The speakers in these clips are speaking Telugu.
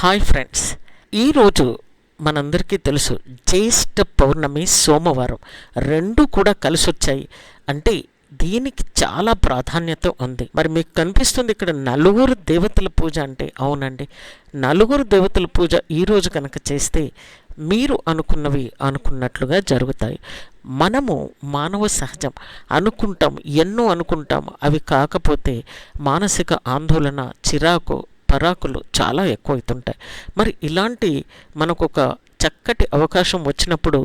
హాయ్ ఫ్రెండ్స్, ఈరోజు మనందరికీ తెలుసు జ్యేష్ఠ పౌర్ణమి సోమవారం రెండు కూడా కలిసి వచ్చాయి. అంటే దీనికి చాలా ప్రాధాన్యత ఉంది. మరి మీకు కనిపిస్తుంది ఇక్కడ నలుగురు దేవతల పూజ అంటే, అవునండి, నలుగురు దేవతల పూజ ఈరోజు కనుక చేస్తే మీరు అనుకున్నవి అనుకున్నట్లుగా జరుగుతాయి. మనము మానవ సహజం అనుకుంటాం, ఎన్నో అనుకుంటాం, అవి కాకపోతే మానసిక ఆందోళన, చిరాకు, పరాకులు చాలా ఎక్కువ అవుతుంటాయి. మరి ఇలాంటి మనకు ఒక చక్కటి అవకాశం వచ్చినప్పుడు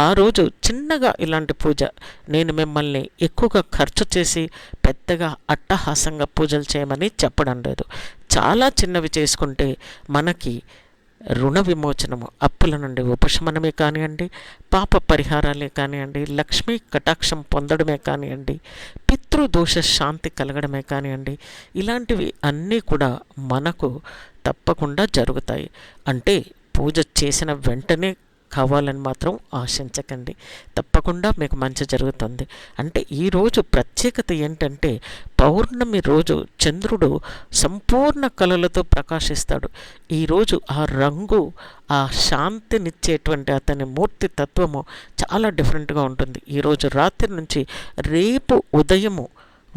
ఆ రోజు చిన్నగా ఇలాంటి పూజ, నేను మిమ్మల్ని ఎక్కువగా ఖర్చు చేసి పెద్దగా అట్టహాసంగా పూజలు చేయమని చెప్పడం లేదు, చాలా చిన్నవి చేసుకుంటే మనకి రుణ విమోచనము, అప్పుల నుండి ఉపశమనమే కానివ్వండి, పాప పరిహారాలే కానివ్వండి, లక్ష్మీ కటాక్షం పొందడమే కానివ్వండి, పితృదోష శాంతి కలగడమే కానివ్వండి, ఇలాంటివి అన్నీ కూడా మనకు తప్పకుండా జరుగుతాయి. అంటే పూజ చేసిన వెంటనే కావాలని మాత్రం ఆశించకండి, తప్పకుండా మీకు మంచి జరుగుతుంది. అంటే ఈరోజు ప్రత్యేకత ఏంటంటే, పౌర్ణమి రోజు చంద్రుడు సంపూర్ణ కళలతో ప్రకాశిస్తాడు. ఈరోజు ఆ రంగు, ఆ శాంతినిచ్చేటువంటి అతని మూర్తి తత్వము చాలా డిఫరెంట్గా ఉంటుంది. ఈరోజు రాత్రి నుంచి రేపు ఉదయము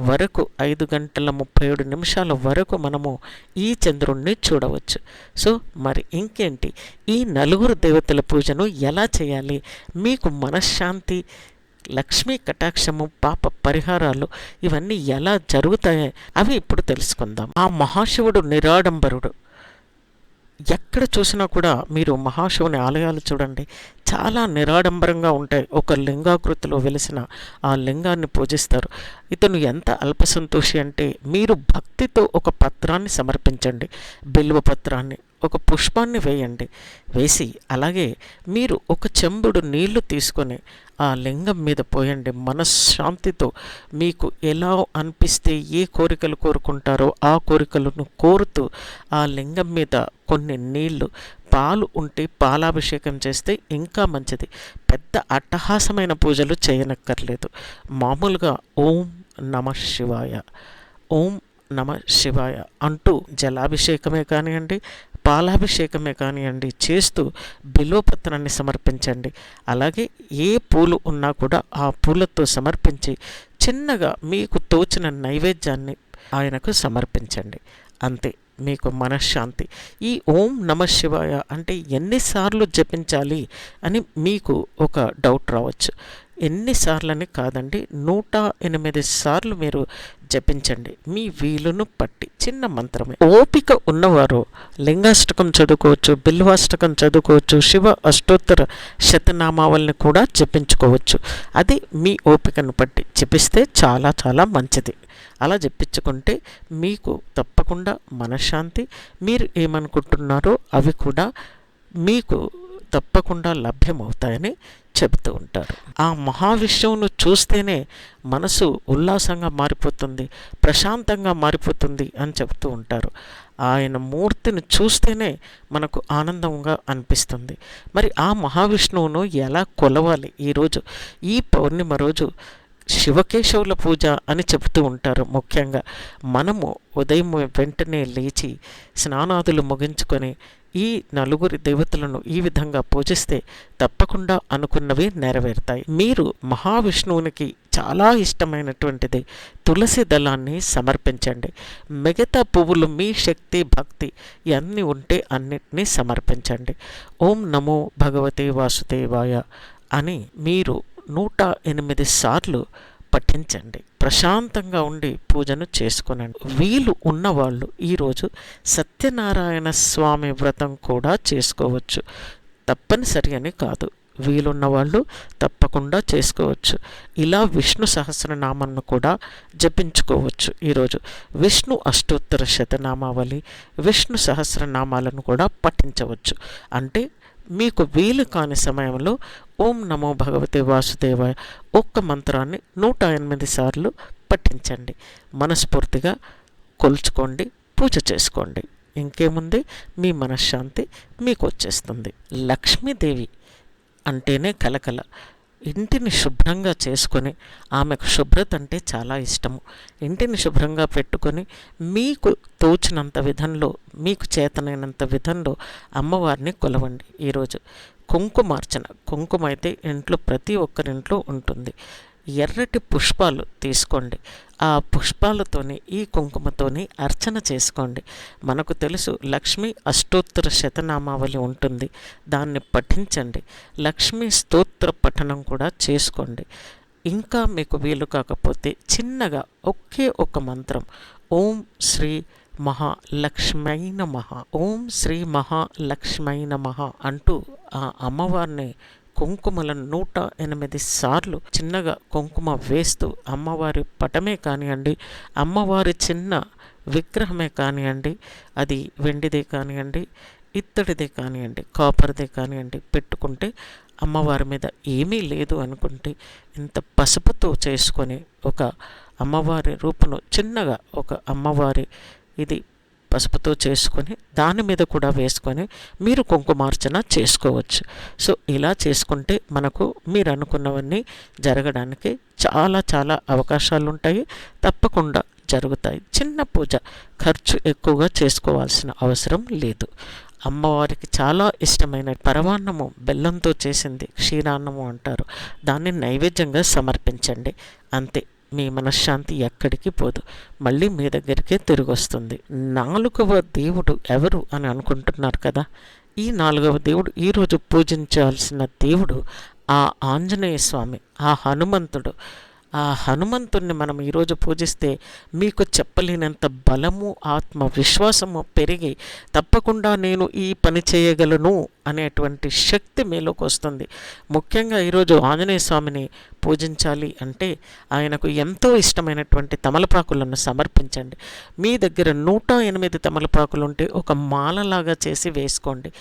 వరకు 5:37 వరకు మనము ఈ చంద్రుణ్ణి చూడవచ్చు. సో మరి ఇంకేంటి, ఈ నలుగురు దేవతల పూజను ఎలా చేయాలి, మీకు మనశ్శాంతి, లక్ష్మీ కటాక్షము, పాప పరిహారాలు ఇవన్నీ ఎలా జరుగుతాయి అవి ఇప్పుడు తెలుసుకుందాం. ఆ మహాశివుడు నిరాడంబరుడు. ఎక్కడ చూసినా కూడా మీరు మహాశివుని ఆలయాలు చూడండి, చాలా నిరాడంబరంగా ఉంటాయి. ఒక లింగాకృతిలో వెలిసిన ఆ లింగాన్ని పూజిస్తారు. ఇతను ఎంత అల్పసంతోషి అంటే, మీరు భక్తితో ఒక పత్రాన్ని సమర్పించండి, బిల్వ పత్రాన్ని, ఒక పుష్పాన్ని వేయండి, వేసి అలాగే మీరు ఒక చెంబుడు నీళ్లు తీసుకొని ఆ లింగం మీద పోయండి. మనశ్శాంతితో మీకు ఎలా అనిపిస్తే, ఏ కోరికలు కోరుకుంటారో ఆ కోరికలను కోరుతూ ఆ లింగం మీద కొన్ని నీళ్లు, పాలు ఉంటే పాలాభిషేకం చేస్తే ఇంకా మంచిది. పెద్ద అట్టహాసమైన పూజలు చేయనక్కర్లేదు. మామూలుగా ఓం నమ శివాయ, ఓం నమ శివాయ అంటూ జలాభిషేకమే కానివ్వండి, పాలాభిషేకమే కానివ్వండి చేస్తూ బిల్వపత్రాన్ని సమర్పించండి. అలాగే ఏ పూలు ఉన్నా కూడా ఆ పూలతో సమర్పించి చిన్నగా మీకు తోచిన నైవేద్యాన్ని ఆయనకు సమర్పించండి. అంతే, మీకు మనశ్శాంతి. ఈ ఓం నమ శివాయ అంటే ఎన్నిసార్లు జపించాలి అని మీకు ఒక డౌట్ రావచ్చు. ఎన్నిసార్లని కాదండి, 108 సార్లు మీరు జపించండి, మీ వీలును పట్టి. చిన్న మంత్రమే. ఓపిక ఉన్నవారు లింగాష్టకం చదువుకోవచ్చు, బిల్వాష్టకం చదువుకోవచ్చు, శివ అష్టోత్తర శతనామావల్ని కూడా జపించుకోవచ్చు. అది మీ ఓపికను పట్టి జపిస్తే చాలా చాలా మంచిది. అలా చెప్పించుకుంటే మీకు తప్పకుండా మనశ్శాంతి, మీరు ఏమనుకుంటున్నారో అవి కూడా మీకు తప్పకుండా లభ్యమవుతాయని చెబుతూ ఉంటారు. ఆ మహావిష్ణువును చూస్తేనే మనసు ఉల్లాసంగా మారిపోతుంది, ప్రశాంతంగా మారిపోతుంది అని చెబుతూ ఉంటారు. ఆయన మూర్తిని చూస్తేనే మనకు ఆనందంగా అనిపిస్తుంది. మరి ఆ మహావిష్ణువును ఎలా కొలవాలి? ఈరోజు ఈ పౌర్ణిమ రోజు శివకేశవుల పూజ అని చెబుతూ ఉంటారు. ముఖ్యంగా మనము ఉదయం వెంటనే లేచి స్నానాదులు ముగించుకొని ఈ నలుగురి దేవతలను ఈ విధంగా పూజిస్తే తప్పకుండా అనుకున్నవి నెరవేరుతాయి. మీరు మహావిష్ణువునికి చాలా ఇష్టమైనటువంటిది తులసి దళాన్ని సమర్పించండి. మిగతా పువ్వులు మీ శక్తి, భక్తి ఇవన్నీ ఉంటే అన్నిటినీ సమర్పించండి. ఓం నమో భగవతే వాసుదేవాయ అని మీరు 108 సార్లు పఠించండి. ప్రశాంతంగా ఉండి పూజను చేసుకునండి. వీలు ఉన్నవాళ్ళు ఈరోజు సత్యనారాయణ స్వామి వ్రతం కూడా చేసుకోవచ్చు. తప్పనిసరి అని కాదు, వీలున్న వాళ్ళు తప్పకుండా చేసుకోవచ్చు. ఇలా విష్ణు సహస్రనామాలను కూడా జపించుకోవచ్చు. ఈరోజు విష్ణు అష్టోత్తర శతనామావళి, విష్ణు సహస్రనామాలను కూడా పఠించవచ్చు. అంటే మీకు వీలు కాని సమయంలో ఓం నమో భగవతే వాసుదేవాయ ఒక్క మంత్రాన్ని 108 సార్లు పఠించండి. మనస్ఫూర్తిగా కొలుచుకోండి, పూజ చేసుకోండి. ఇంకేముంది, మీ మనశ్శాంతి మీకు వచ్చేస్తుంది. లక్ష్మీదేవి అంటేనే కలకల. ఇంటిని శుభ్రంగా చేసుకొని, ఆమెకు శుభ్రత అంటే చాలా ఇష్టము, ఇంటిని శుభ్రంగా పెట్టుకొని మీకు తోచినంత విధంలో, మీకు చేతనైనంత విధంలో అమ్మవారిని కొలవండి. ఈరోజు కుంకుమార్చన, కుంకుమ అయితే ఇంట్లో ప్రతి ఒక్కరింట్లో ఉంటుంది. ఎర్రటి పుష్పాలు తీసుకోండి, ఆ పుష్పాలతోని ఈ కుంకుమతోని అర్చన చేసుకోండి. మనకు తెలుసు లక్ష్మీ అష్టోత్తర శతనామావళి ఉంటుంది, దాన్ని పఠించండి. లక్ష్మీ స్తోత్ర పఠనం కూడా చేసుకోండి. ఇంకా మీకు వీలు కాకపోతే చిన్నగా ఒకే ఒక మంత్రం, ఓం శ్రీ మహాలక్ష్మై నమః, ఓం శ్రీ మహాలక్ష్మై నమః అంటూ ఆ అమ్మవారిని కుంకుమలను 108 సార్లు చిన్నగా కుంకుమ వేస్తూ, అమ్మవారి పటమే కానివ్వండి, అమ్మవారి చిన్న విగ్రహమే కానివ్వండి, అది వెండిదే కానివ్వండి, ఇత్తడిదే కానివ్వండి, కాపర్దే కానివ్వండి, పెట్టుకుంటే అమ్మవారి మీద ఏమీ లేదు అనుకుంటే ఇంత పసుపుతో చేసుకొని ఒక అమ్మవారి రూపును చిన్నగా ఒక అమ్మవారి ఇది పసుపుతో చేసుకొని దాని మీద కూడా వేసుకొని మీరు కుంకుమార్చన చేసుకోవచ్చు. సో ఇలా చేసుకుంటే మనకు మీరు అనుకున్నవన్నీ జరగడానికి చాలా చాలా అవకాశాలు ఉంటాయి, తప్పకుండా జరుగుతాయి. చిన్న పూజ, ఖర్చు ఎక్కువగా చేసుకోవాల్సిన అవసరం లేదు. అమ్మవారికి చాలా ఇష్టమైన పరమాన్నము, బెల్లంతో చేసింది క్షీరాన్నము అంటారు, దాన్ని నైవేద్యంగా సమర్పించండి. అంతే, మీ మనశ్శాంతి ఎక్కడికి పోదు, మళ్ళీ మీ దగ్గరికే తిరిగి వస్తుంది. 4వ దేవుడు ఎవరు అని అనుకుంటున్నారు కదా, ఈ 4వ దేవుడు ఈరోజు పూజించాల్సిన దేవుడు ఆ ఆంజనేయ స్వామి, ఆ హనుమంతుడు. ఆ హనుమంతుణ్ణి మనం ఈరోజు పూజిస్తే మీకు చెప్పలేనంత బలము, ఆత్మవిశ్వాసము పెరిగి తప్పకుండా నేను ఈ పని చేయగలను అనేటువంటి శక్తి మీలోకి వస్తుంది. ముఖ్యంగా ఈరోజు ఆంజనేయ స్వామిని పూజించాలి అంటే ఆయనకు ఎంతో ఇష్టమైనటువంటి తమలపాకులను సమర్పించండి. మీ దగ్గర 108 తమలపాకులు ఉంటే ఒక మాలలాగా చేసి వేసుకోండి,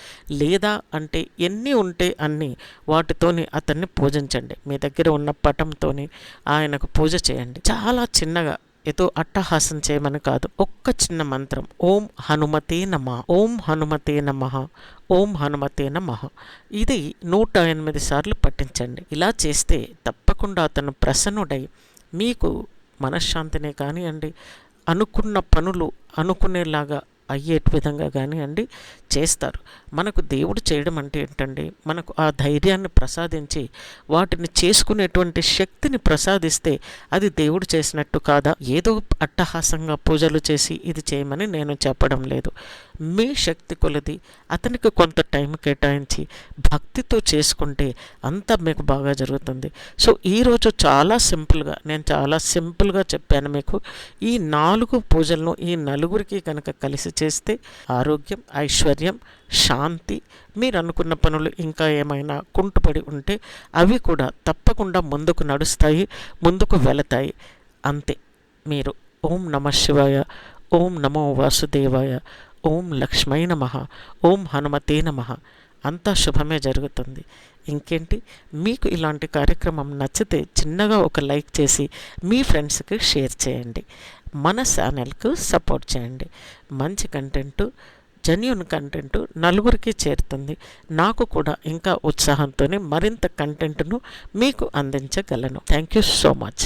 లేదా అంటే ఎన్ని ఉంటే అన్ని వాటితోని అతన్ని పూజించండి. మీ దగ్గర ఉన్న పటంతోని ఆయనకు పూజ చేయండి. చాలా చిన్నగా, ఏదో అట్టహాసం చేయమని కాదు, ఒక్క చిన్న మంత్రం, ఓం హనుమతే నమః, ఓం హనుమతే నమః, ఓం హనుమతే నమః, ఇది 108 సార్లు పఠించండి. ఇలా చేస్తే తప్పకుండా అతను ప్రసన్నుడై మీకు మనశ్శాంతినే కానివ్వండి, అనుకున్న పనులు అనుకునేలాగా అయ్యే విధంగా కానివ్వండి చేస్తారు. మనకు దేవుడు చేయడం అంటే ఏంటండి, మనకు ఆ ధైర్యాన్ని ప్రసాదించి వాటిని చేసుకునేటువంటి శక్తిని ప్రసాదిస్తే అది దేవుడు చేసినట్టు కాదా? ఏదో అట్టహాసంగా పూజలు చేసి ఇది చేయమని నేను చెప్పడం లేదు. మీ శక్తి కొలది అతనికి కొంత టైం కేటాయించి భక్తితో చేసుకుంటే అంతా మీకు బాగా జరుగుతుంది. సో ఈరోజు చాలా సింపుల్గా, నేను చాలా సింపుల్గా చెప్పాను మీకు. ఈ 4 పూజలను ఈ నలుగురికి కనుక కలిసి చేస్తే ఆరోగ్యం, ఐశ్వర్యం, శాంతి, మీరు అనుకున్న పనులు ఇంకా ఏమైనా కుంటుపడి ఉంటే అవి కూడా తప్పకుండా ముందుకు నడుస్తాయి, ముందుకు వెళతాయి. అంతే. మీరు ఓం నమః శివాయ, ఓం నమో వాసుదేవాయ, ఓం లక్ష్మై నమః, ఓం హనుమతే నమః, అంతా శుభమే జరుగుతుంది. ఇంకేంటి, మీకు ఇలాంటి కార్యక్రమం నచ్చితే చిన్నగా ఒక లైక్ చేసి మీ ఫ్రెండ్స్కి షేర్ చేయండి. మన ఛానల్కు సపోర్ట్ చేయండి. మంచి కంటెంటు, జెన్యూన్ కంటెంట్ నలుగురికి చేరుతుంది. నాకు కూడా ఇంకా ఉత్సాహంతో మరింత కంటెంట్ను మీకు అందించగలను. Thank you so much.